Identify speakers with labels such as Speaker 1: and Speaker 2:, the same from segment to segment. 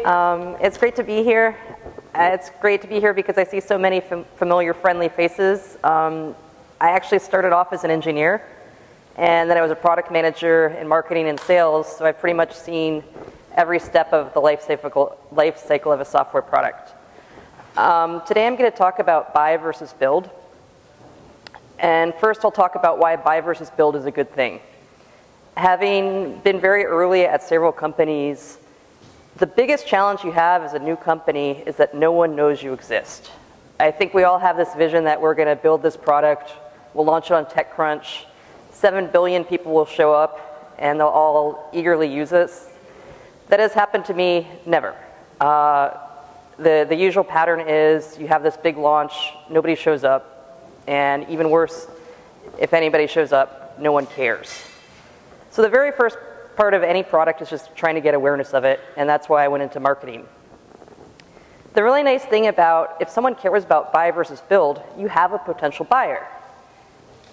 Speaker 1: It's great to be here. It's great to be here because I see so many familiar, friendly faces. I actually started off as an engineer, and then I was a product manager in marketing and sales, so I've pretty much seen every step of the life cycle of a software product. Today I'm going to talk about buy versus build. And first I'll talk about why buy versus build is a good thing. Having been very early at several companies, the biggest challenge you have as a new company is that no one knows you exist. I think we all have this vision that we're going to build this product, we'll launch it on TechCrunch, 7 billion people will show up, and they'll all eagerly use this. That has happened to me never. The usual pattern is you have this big launch, nobody shows up, and even worse, if anybody shows up, no one cares. So the very first part of any product is just trying to get awareness of it, and that's why I went into marketing. The really nice thing about if someone cares about buy versus build, you have a potential buyer.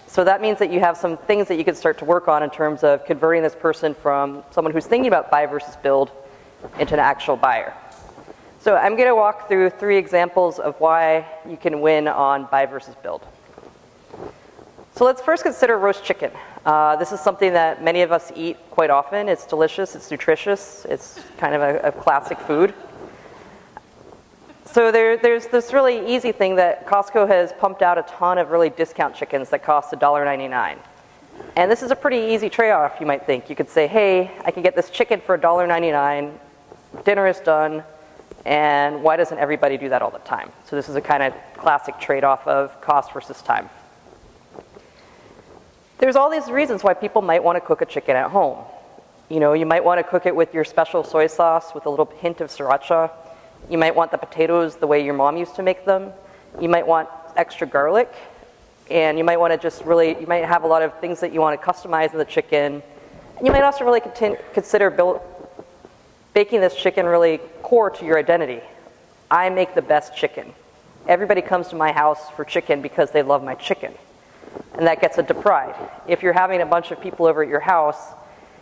Speaker 1: So that means that you have some things that you can start to work on in terms of converting this person from someone who's thinking about buy versus build into an actual buyer. So I'm going to walk through 3 examples of why you can win on buy versus build. So let's first consider roast chicken. This is something that many of us eat quite often. It's delicious, it's nutritious, it's kind of a classic food. So there's this really easy thing that Costco has pumped out a ton of really discount chickens that cost $1.99. And this is a pretty easy trade-off, you might think. You could say, hey, I can get this chicken for $1.99, dinner is done, and why doesn't everybody do that all the time? So this is a kind of classic trade-off of cost versus time. There's all these reasons why people might want to cook a chicken at home. You know, you might want to cook it with your special soy sauce with a little hint of sriracha. You might want the potatoes the way your mom used to make them. You might want extra garlic. And you might want to just really, you might have a lot of things that you want to customize in the chicken. And you might also really consider baking this chicken really core to your identity. I make the best chicken. Everybody comes to my house for chicken because they love my chicken. And that gets into pride. If you're having a bunch of people over at your house,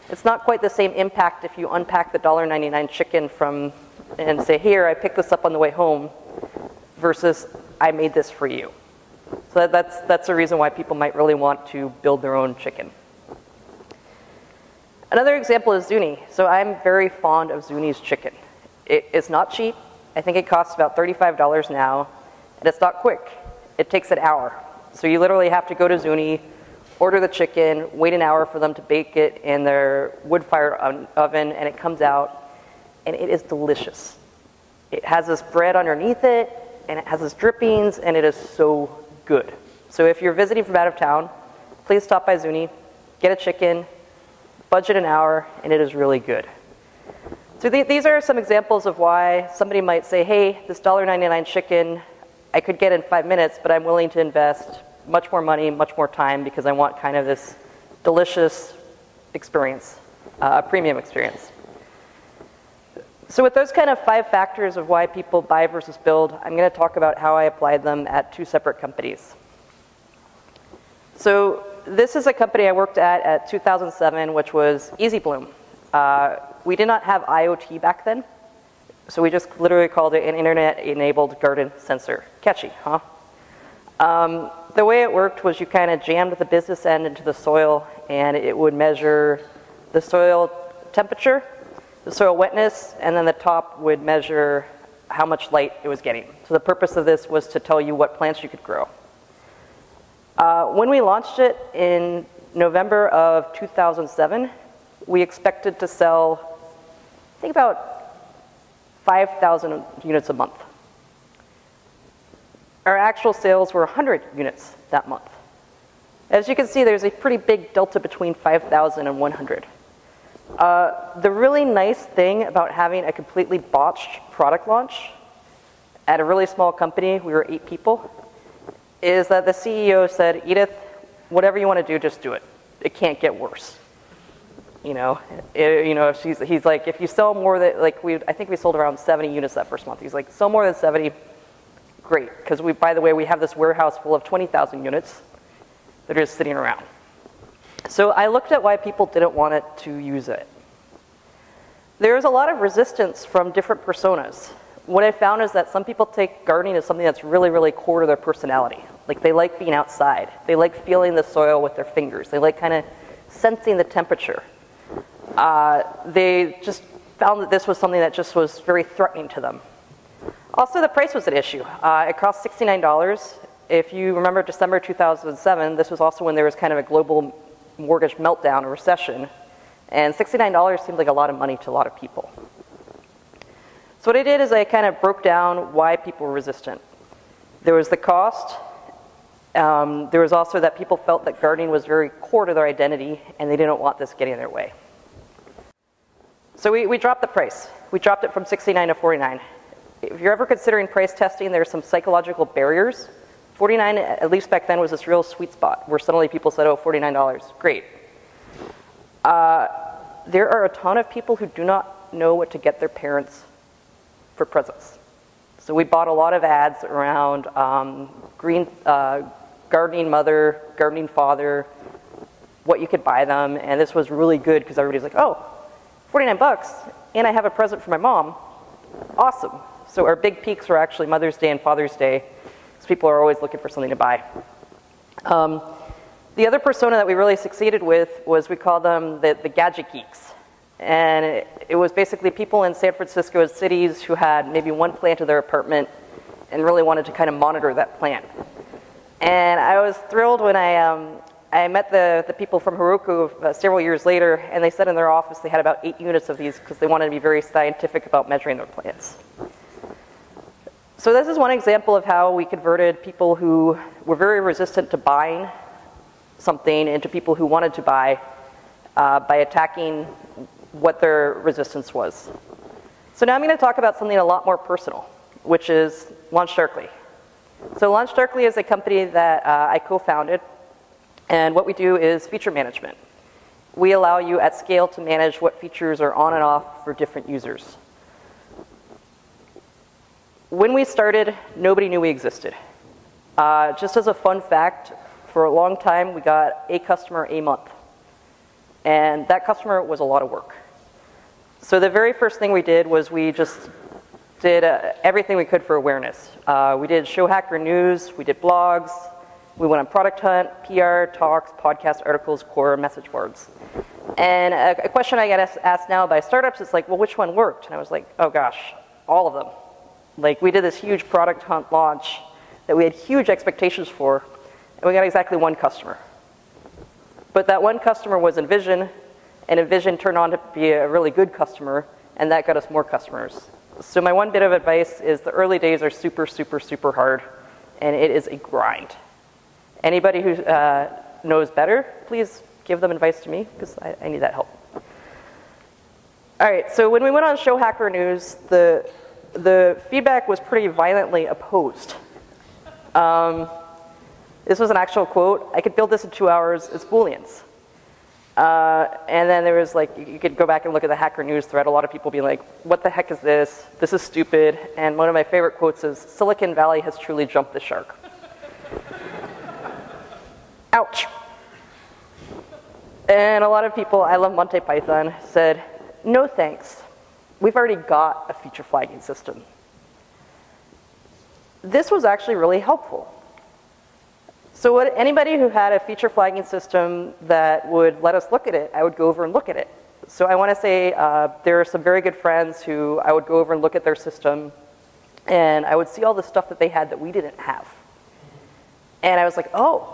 Speaker 1: it's not quite the same impact if you unpack the $1.99 chicken and say, here, I picked this up on the way home, versus I made this for you. So that's the reason why people might really want to build their own chicken. Another example is Zuni. So I'm very fond of Zuni's chicken. It's not cheap. I think it costs about $35 now, and it's not quick. It takes an hour. So you literally have to go to Zuni, order the chicken, wait an hour for them to bake it in their wood-fired oven, and it comes out, and it is delicious. It has this bread underneath it, and it has this drippings, and it is so good. So if you're visiting from out of town, please stop by Zuni, get a chicken, budget an hour, and it is really good. So these are some examples of why somebody might say, hey, this $1.99 chicken, I could get in 5 minutes, but I'm willing to invest much more money, much more time, because I want kind of this delicious experience, a premium experience. So with those kind of 5 factors of why people buy versus build, I'm going to talk about how I applied them at 2 separate companies. So this is a company I worked at 2007, which was Easy Bloom. We did not have IoT back then, so we just literally called it an internet-enabled garden sensor. Catchy, huh? The way it worked was you kind of jammed the business end into the soil, and it would measure the soil temperature, the soil wetness, and then the top would measure how much light it was getting. So the purpose of this was to tell you what plants you could grow. When we launched it in November of 2007, we expected to sell, I think, about 5,000 units a month. Our actual sales were 100 units that month. As you can see, there's a pretty big delta between 5,000 and 100. The really nice thing about having a completely botched product launch at a really small company, we were 8 people, is that the CEO said, Edith, whatever you want to do, just do it. It can't get worse. He's like, if you sell more than, I think we sold around 70 units that first month. He's like, sell more than 70, great. Because by the way, we have this warehouse full of 20,000 units that are just sitting around. So I looked at why people didn't want it to use it. There's a lot of resistance from different personas. What I found is that some people take gardening as something that's really, really core to their personality. Like they like being outside. They like feeling the soil with their fingers. They like kind of sensing the temperature. They just found that this was something that just was very threatening to them. Also, the price was an issue. It cost $69. If you remember December 2007, this was also when there was kind of a global mortgage meltdown or recession. And $69 seemed like a lot of money to a lot of people. So what I did is I kind of broke down why people were resistant. There was the cost. There was also that people felt that gardening was very core to their identity and they didn't want this getting in their way. So we dropped the price. We dropped it from $69 to $49. If you're ever considering price testing, there's some psychological barriers. $49, at least back then, was this real sweet spot where suddenly people said, oh, $49, great. There are a ton of people who do not know what to get their parents for presents. So we bought a lot of ads around gardening mother, gardening father, what you could buy them, and this was really good because everybody's like, oh, 49 bucks, and I have a present for my mom. Awesome. So our big peaks were actually Mother's Day and Father's Day, because people are always looking for something to buy. The other persona that we really succeeded with was, we call them the gadget geeks. And it was basically people in San Francisco cities who had maybe one plant in their apartment and really wanted to kind of monitor that plant. And I was thrilled when I met the people from Heroku several years later, and they said in their office they had about 8 units of these because they wanted to be very scientific about measuring their plants. So this is one example of how we converted people who were very resistant to buying something into people who wanted to buy by attacking what their resistance was. So now I'm going to talk about something a lot more personal, which is LaunchDarkly. So LaunchDarkly is a company that I co-founded, and what we do is feature management. We allow you at scale to manage what features are on and off for different users. When we started, nobody knew we existed. Just as a fun fact, for a long time we got a customer a month. And that customer was a lot of work. So the very first thing we did was we just did everything we could for awareness. We did Show Hacker News, we did blogs, we went on Product Hunt, PR, talks, podcast articles, core message boards. And a question I get asked now by startups is like, well, which one worked? And I was like, oh gosh, all of them. Like, we did this huge Product Hunt launch that we had huge expectations for, and we got exactly one customer. But that one customer was Envision, and Envision turned on to be a really good customer, and that got us more customers. So my one bit of advice is the early days are super, super, super hard, and it is a grind. Anybody who knows better, please give them advice to me, because I need that help. All right, so when we went on Show Hacker News, the feedback was pretty violently opposed. This was an actual quote. I could build this in 2 hours. It's Booleans. And then there was like, you could go back and look at the Hacker News thread. A lot of people being like, what the heck is this? This is stupid. And one of my favorite quotes is, Silicon Valley has truly jumped the shark. Ouch. And a lot of people, I love Monty Python, said, no thanks. We've already got a feature flagging system. This was actually really helpful. So anybody who had a feature flagging system that would let us look at it, I would go over and look at it. So I want to say there are some very good friends who I would go over and look at their system, and I would see all the stuff that they had that we didn't have. And I was like, oh,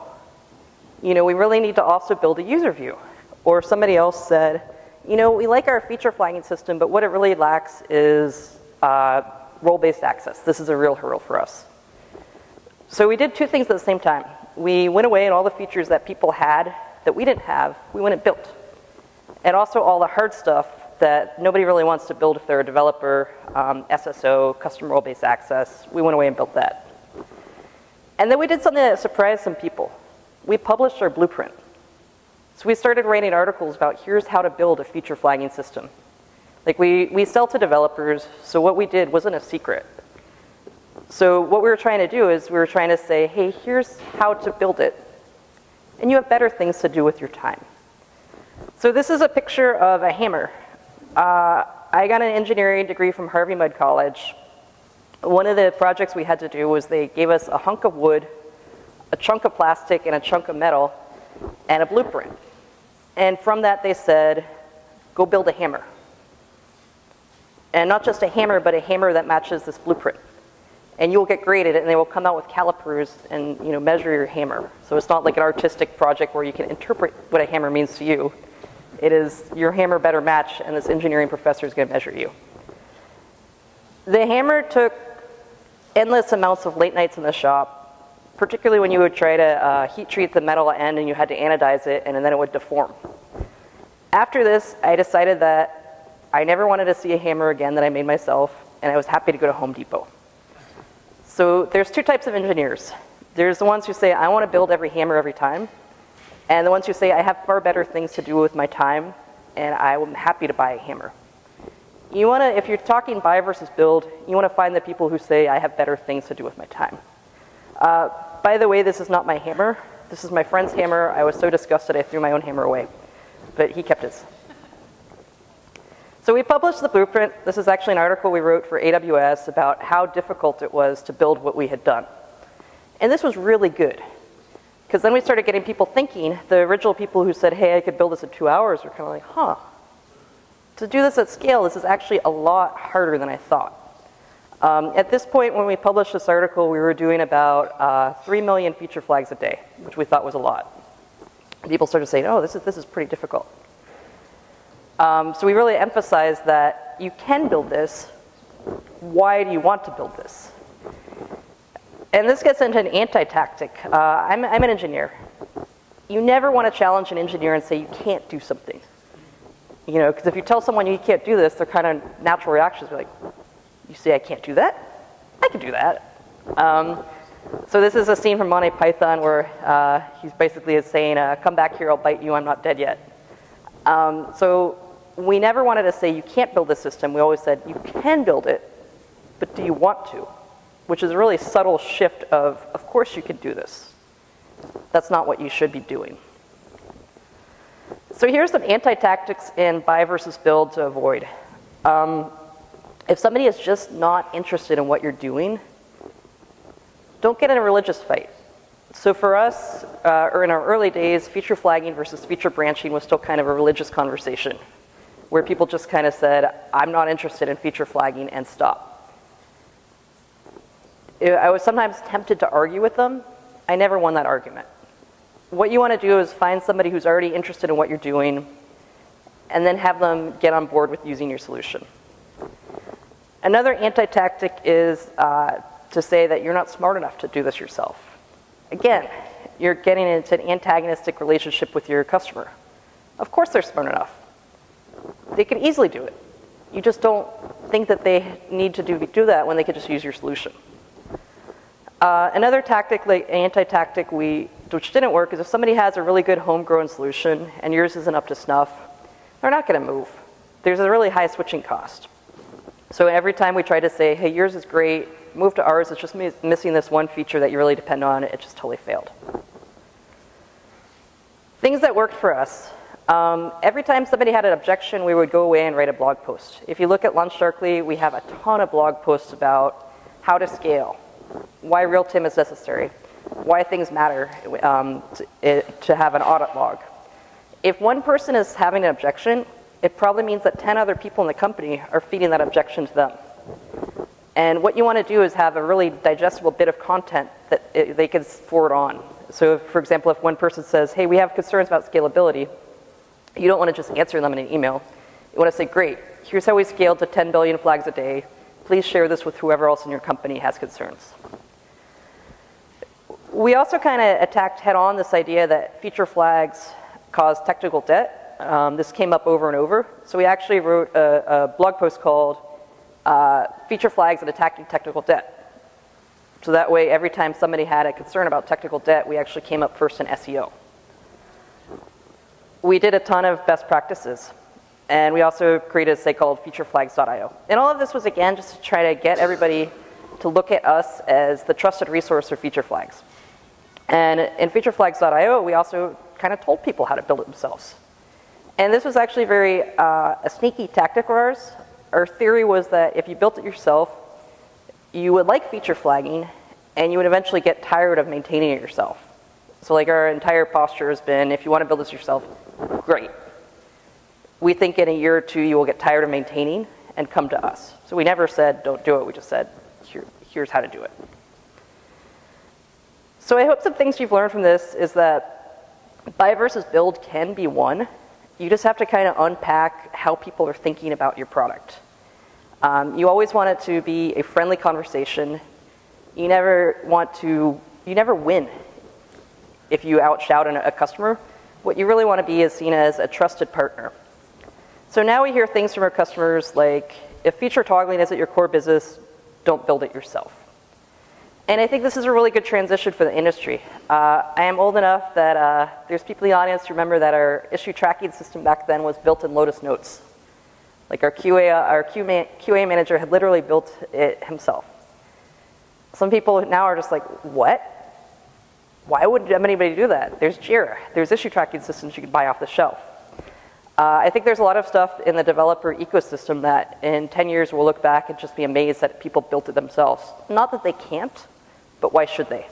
Speaker 1: you know, we really need to also build a user view. Or somebody else said, you know, we like our feature flagging system, but what it really lacks is role-based access. This is a real hurdle for us. So we did two things at the same time. We went away and all the features that people had that we didn't have, we went and built. And also all the hard stuff that nobody really wants to build if they're a developer, SSO, custom role-based access, we went away and built that. And then we did something that surprised some people. We published our blueprint. So we started writing articles about here's how to build a feature flagging system. Like we sell to developers, so what we did wasn't a secret. So what we were trying to do is we were trying to say, hey, here's how to build it. And you have better things to do with your time. So this is a picture of a hammer. I got an engineering degree from Harvey College. One of the projects we had to do was they gave us a hunk of wood, a chunk of plastic, and a chunk of metal, and a blueprint. And from that they said, go build a hammer. And not just a hammer, but a hammer that matches this blueprint. And you'll get graded, and they will come out with calipers and measure your hammer. So it's not like an artistic project where you can interpret what a hammer means to you. It is your hammer better match, and this engineering professor is going to measure you. The hammer took endless amounts of late nights in the shop, particularly when you would try to heat treat the metal end and you had to anodize it, and then it would deform. After this, I decided that I never wanted to see a hammer again that I made myself, and I was happy to go to Home Depot. So there's two types of engineers. There's the ones who say, I want to build every hammer every time, and the ones who say, I have far better things to do with my time, and I'm happy to buy a hammer. You want to, if you're talking buy versus build, you want to find the people who say, I have better things to do with my time. By the way, this is not my hammer. This is my friend's hammer. I was so disgusted I threw my own hammer away, but he kept his. So we published the blueprint. This is actually an article we wrote for AWS about how difficult it was to build what we had done. And this was really good, because then we started getting people thinking. The original people who said, hey, I could build this in 2 hours, were kind of like, huh. To do this at scale, this is actually a lot harder than I thought. At this point, when we published this article, we were doing about 3 million feature flags a day, which we thought was a lot. People started saying, oh, this is pretty difficult. So we really emphasized that you can build this. Why do you want to build this? And this gets into an anti-tactic. I'm an engineer. You never want to challenge an engineer and say you can't do something. Because if you tell someone you can't do this, their kind of natural reactions are like, you say I can't do that? I can do that. So this is a scene from Monty Python where he's basically saying, come back here, I'll bite you, I'm not dead yet. So we never wanted to say you can't build this system. We always said you can build it, but do you want to? Which is a really subtle shift of course you can do this. That's not what you should be doing. So here's some anti-tactics in buy versus build to avoid. If somebody is just not interested in what you're doing, don't get in a religious fight. So for us, or in our early days, feature flagging versus feature branching was still kind of a religious conversation, where people just kind of said, I'm not interested in feature flagging, and stop. I was sometimes tempted to argue with them. I never won that argument. What you want to do is find somebody who's already interested in what you're doing, and then have them get on board with using your solution. Another anti-tactic is to say that you're not smart enough to do this yourself. Again, you're getting into an antagonistic relationship with your customer. Of course they're smart enough. They can easily do it. You just don't think that they need to do that when they could just use your solution. Another tactic, like anti-tactic, which didn't work, is if somebody has a really good homegrown solution and yours isn't up to snuff, they're not going to move. There's a really high switching cost. So every time we try to say, hey, yours is great, move to ours, it's just missing this one feature that you really depend on, it just totally failed. Things that worked for us. Every time somebody had an objection, we would go away and write a blog post. If you look at LaunchDarkly, we have a ton of blog posts about how to scale, why real-time is necessary, why things matter to have an audit log. If one person is having an objection, it probably means that 10 other people in the company are feeding that objection to them. And what you want to do is have a really digestible bit of content that they can forward on. So, for example, if one person says, hey, we have concerns about scalability, you don't want to just answer them in an email. You want to say, great, here's how we scaled to 10 billion flags a day. Please share this with whoever else in your company has concerns. We also kind of attacked head-on this idea that feature flags cause technical debt. This came up over and over. So we actually wrote a blog post called Feature Flags and Attacking Technical Debt. So that way, every time somebody had a concern about technical debt, we actually came up first in SEO. We did a ton of best practices. And we also created a site called featureflags.io. And all of this was, again, just to try to get everybody to look at us as the trusted resource for feature flags. And in featureflags.io, we also kind of told people how to build it themselves. And this was actually a sneaky tactic of ours. our theory was that if you built it yourself, you would like feature flagging, and you would eventually get tired of maintaining it yourself. So like our entire posture has been, if you want to build this yourself, great. We think in a year or two you will get tired of maintaining and come to us. So we never said don't do it, we just said here's how to do it. So I hope some things you've learned from this is that buy versus build can be won. You just have to kind of unpack how people are thinking about your product. You always want it to be a friendly conversation. You never win if you outshout a customer. What you really want to be is seen as a trusted partner. So now we hear things from our customers like, if feature toggling isn't your core business, don't build it yourself. And I think this is a really good transition for the industry. I am old enough that there's people in the audience who remember that our issue tracking system back then was built in Lotus Notes. Like our QA manager had literally built it himself. Some people now are just like, what? Why would anybody do that? There's Jira. There's issue tracking systems you can buy off the shelf. I think there's a lot of stuff in the developer ecosystem that in 10 years we'll look back and just be amazed that people built it themselves. Not that they can't, but why should they?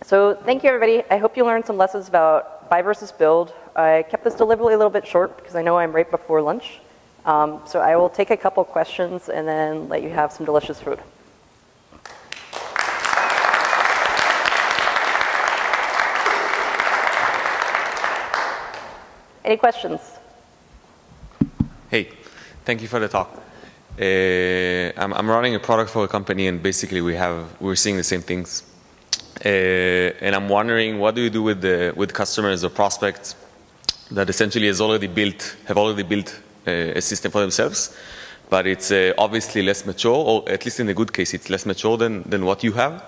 Speaker 1: So thank you, everybody. I hope you learned some lessons about buy versus build. I kept this delivery a little bit short because I know I'm right before lunch. So I will take a couple questions and then let you have some delicious food. Any questions?
Speaker 2: Hey, thank you for the talk. I'm running a product for a company, and basically we're seeing the same things. And I'm wondering, what do you do with customers or prospects that essentially have already built a system for themselves, but it's obviously less mature, or at least in the good case, it's less mature than what you have.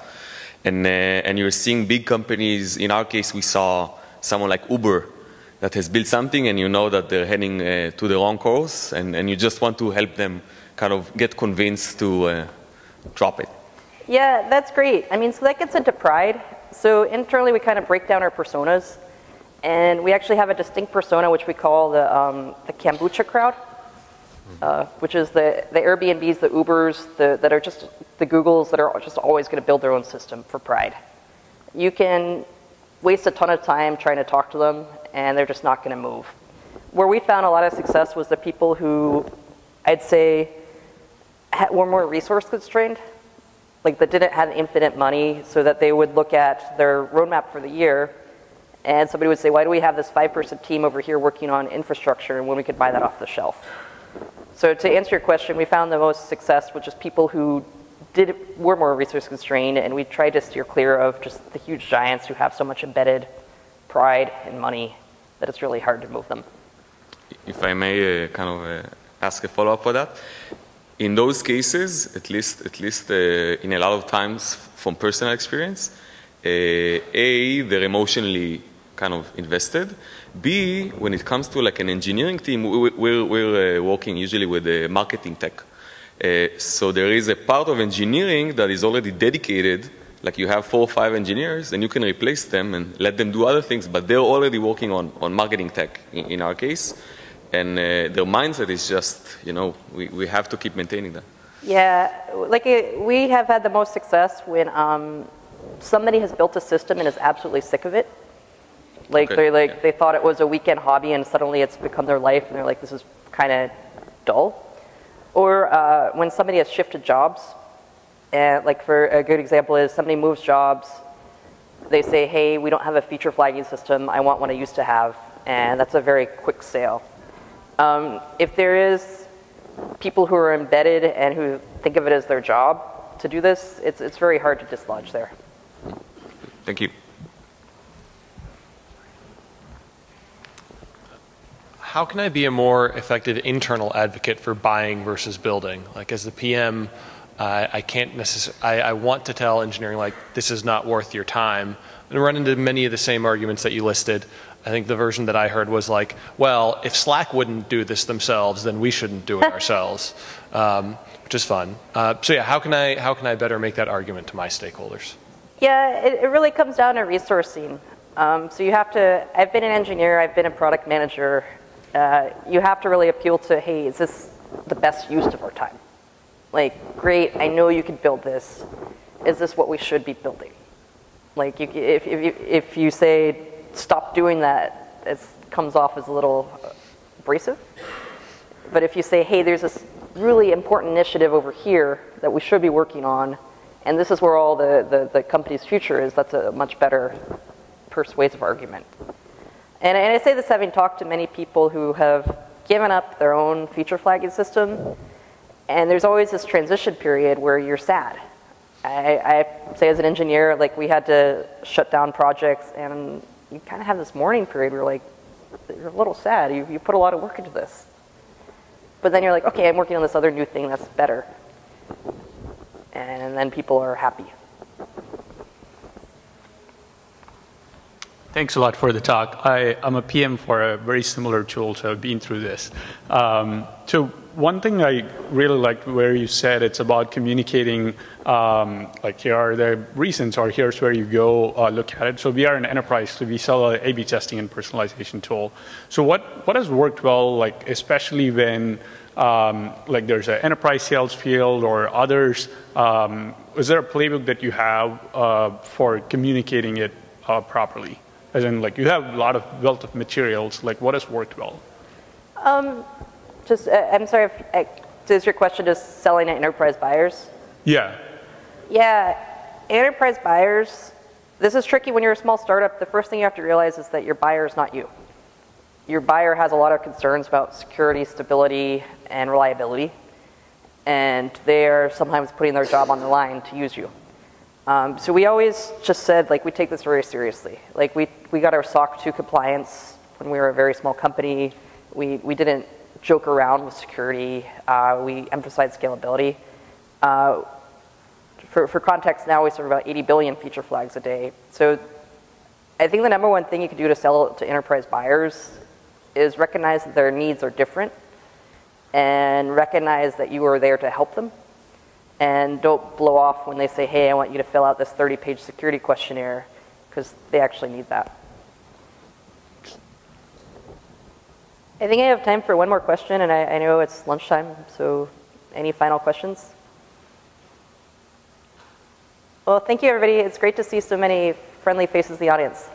Speaker 2: And you're seeing big companies. In our case, we saw someone like Uber that has built something, and you know that they're heading to the wrong course, and you just want to help them kind of get convinced to drop it.
Speaker 1: Yeah, that's great. I mean, so that gets into pride. So internally, we kind of break down our personas, and we actually have a distinct persona, which we call the kombucha crowd, which is the Airbnbs, the Ubers, that are just the Googles that are just always going to build their own system for pride. You can waste a ton of time trying to talk to them, and they're just not going to move. Where we found a lot of success was the people who, I'd say, were more resource constrained, like that didn't have infinite money, so that they would look at their roadmap for the year, and somebody would say, why do we have this 5-person team over here working on infrastructure when we could buy that off the shelf? So to answer your question, we found the most success with just people who were more resource constrained, and we tried to steer clear of just the huge giants who have so much embedded pride and money that it's really hard to move them.
Speaker 2: If I may ask a follow-up for that. In those cases, at least in a lot of times from personal experience, they're emotionally kind of invested. B, when it comes to like an engineering team, we're working usually with the marketing tech. So there is a part of engineering that is already dedicated. Like you have 4 or 5 engineers, and you can replace them and let them do other things, but they're already working on marketing tech in our case. And their mindset is just, we have to keep maintaining that.
Speaker 1: Yeah, we have had the most success when somebody has built a system and is absolutely sick of it. Like, okay, they thought it was a weekend hobby, and suddenly it's become their life, and they're like, this is kind of dull. Or when somebody has shifted jobs. And like for a good example is somebody moves jobs, they say, hey, we don't have a feature flagging system, I want one I used to have, and that's a very quick sale. If there is people who are embedded and who think of it as their job to do this, it's very hard to dislodge there.
Speaker 2: Thank you.
Speaker 3: How can I be a more effective internal advocate for buying versus building? Like as the PM, I can't necessarily, I want to tell engineering like, this is not worth your time, and run into many of the same arguments that you listed. I think the version that I heard was like, well, if Slack wouldn't do this themselves, then we shouldn't do it ourselves, which is fun. So yeah, how can I better make that argument to my stakeholders?
Speaker 1: Yeah, it really comes down to resourcing. So you have to, I've been an engineer, I've been a product manager you have to really appeal to, hey, is this the best use of our time? Like, great, I know you can build this. Is this what we should be building? Like, if you say, stop doing that, it comes off as a little abrasive. But if you say, hey, there's this really important initiative over here that we should be working on, and this is where all the company's future is, that's a much better persuasive argument. And I say this having talked to many people who have given up their own feature flagging system, and there's always this transition period where you're sad. I say as an engineer, like, we had to shut down projects, and you kind of have this mourning period where, like, you're a little sad. You put a lot of work into this. But then you're like, okay, I'm working on this other new thing that's better. And then people are happy.
Speaker 4: Thanks a lot for the talk. I'm a PM for a very similar tool, so I've been through this. So one thing I really liked where you said it's about communicating, like, here are the reasons, or here's where you go look at it. So we are an enterprise, so we sell a A/B testing and personalization tool. So what has worked well, like, especially when like there's an enterprise sales field or others, is there a playbook that you have for communicating it properly? As in, like, you have a lot of wealth of materials, like, what has worked well?
Speaker 1: I'm sorry, is your question just selling to enterprise buyers?
Speaker 4: Yeah.
Speaker 1: Yeah, enterprise buyers, this is tricky when you're a small startup. The first thing you have to realize is that your buyer is not you. Your buyer has a lot of concerns about security, stability, and reliability, and they are sometimes putting their job on the line to use you. So we always just said, like, we take this very seriously. Like, we got our SOC 2 compliance when we were a very small company. We didn't joke around with security. We emphasized scalability. For context, now we serve about 80 billion feature flags a day. So I think the number one thing you can do to sell to enterprise buyers is recognize that their needs are different and recognize that you are there to help them. And don't blow off when they say, hey, I want you to fill out this 30-page security questionnaire, because they actually need that. I think I have time for one more question, and I know it's lunchtime, so any final questions? Well, thank you, everybody. It's great to see so many friendly faces in the audience.